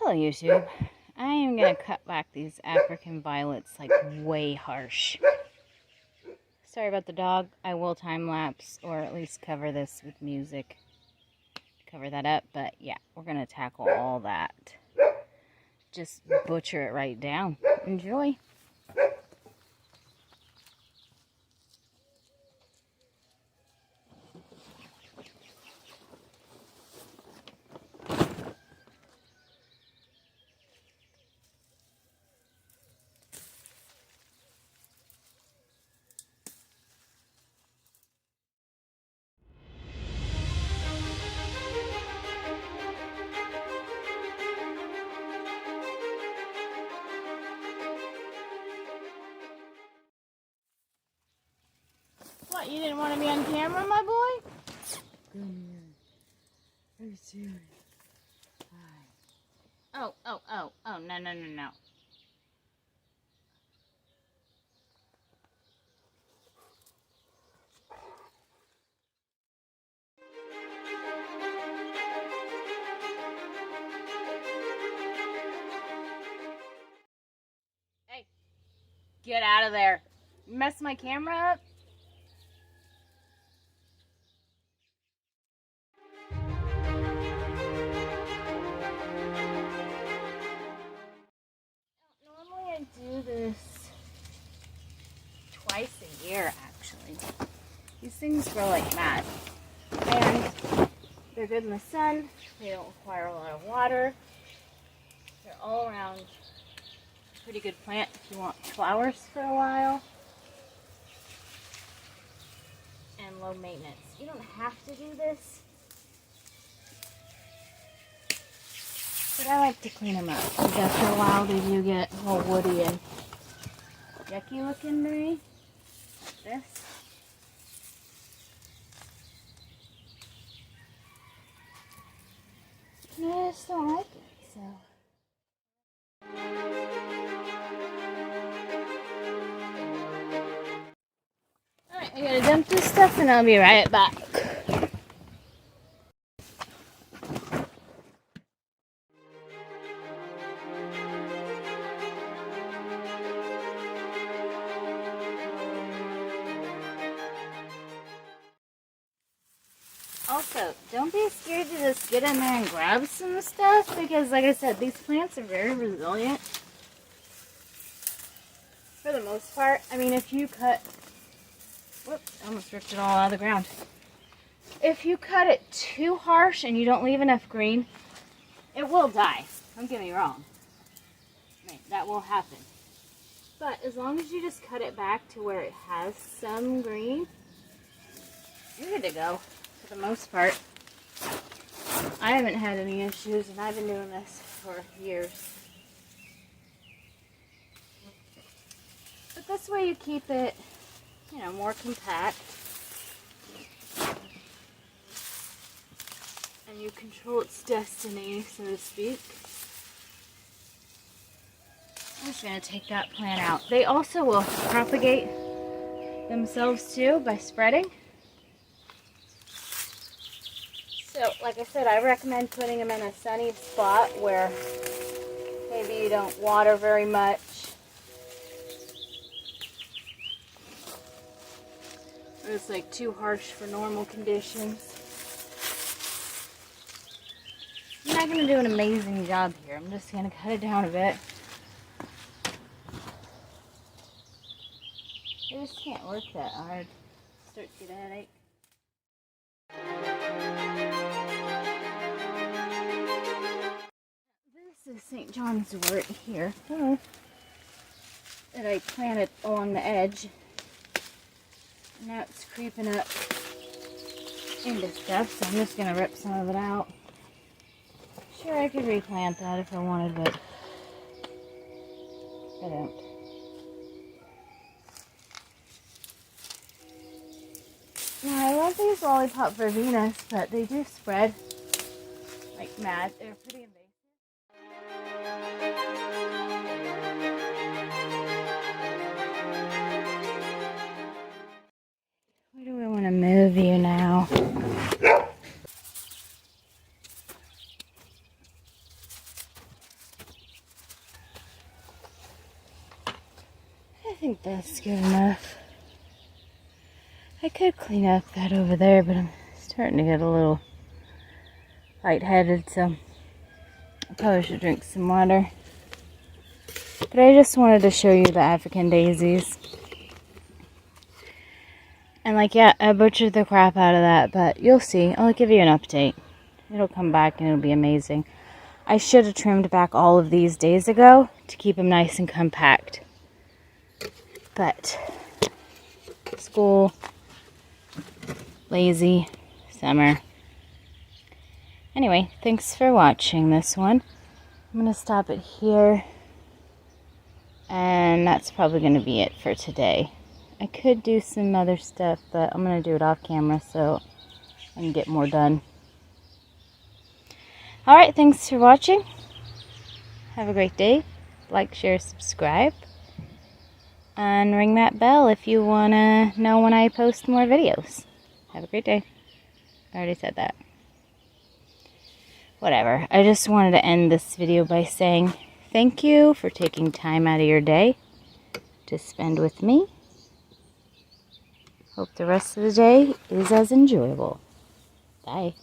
Hello YouTube. I am going to cut back these African violets like way harsh. Sorry about the dog. I will time lapse or at least cover this with music. Cover that up, but yeah, we're going to tackle all that. Just butcher it right down. Enjoy. What, you didn't want to be on camera, my boy? Come here. Are you serious? Oh, no. Hey, get out of there. You messed my camera up? Normally I do this twice a year, actually. These things grow like mad. And they're good in the sun. They don't require a lot of water. They're all around a pretty good plant if you want flowers for a while. And low maintenance. You don't have to do this. But I like to clean them up. Because after a while they do get all woody and yucky looking to me. Like this. And I just don't like it, so. Alright, I gotta dump this stuff and I'll be right back. Also, don't be scared to just get in there and grab some stuff because, like I said, these plants are very resilient. For the most part. I mean, if you cut... Whoops, I almost ripped it all out of the ground. If you cut it too harsh and you don't leave enough green, it will die. Don't get me wrong. I mean, that will happen. But as long as you just cut it back to where it has some green, you're good to go. For the most part. I haven't had any issues and I've been doing this for years. But this way you keep it, you know, more compact. And you control its destiny, so to speak. I'm just going to take that plant out. They also will propagate themselves too by spreading. So, like I said, I recommend putting them in a sunny spot where maybe you don't water very much. Or it's like too harsh for normal conditions. I'm not going to do an amazing job here. I'm just going to cut it down a bit. I just can't work that hard. Start to get a headache. This is St. John's wort here that I planted along the edge. And now it's creeping up into stuff, so I'm just going to rip some of it out. Sure, I could replant that if I wanted, but I don't. Now, I love these lollipop verbenas, but they do spread like mad. They're pretty invasive. Where do I want to move you now? good enough. I could clean up that over there, but I'm starting to get a little lightheaded, so I probably should drink some water. But I just wanted to show you the African daisies. And like, yeah, I butchered the crap out of that, but you'll see. I'll give you an update. It'll come back and it'll be amazing. I should have trimmed back all of these days ago to keep them nice and compact. But school, lazy, summer. Anyway, thanks for watching this one. I'm going to stop it here. And that's probably going to be it for today. I could do some other stuff, but I'm going to do it off camera so I can get more done. Alright, thanks for watching. Have a great day. Like, share, subscribe. And ring that bell if you want to know when I post more videos. Have a great day. I already said that. Whatever. I just wanted to end this video by saying thank you for taking time out of your day to spend with me. Hope the rest of the day is as enjoyable. Bye.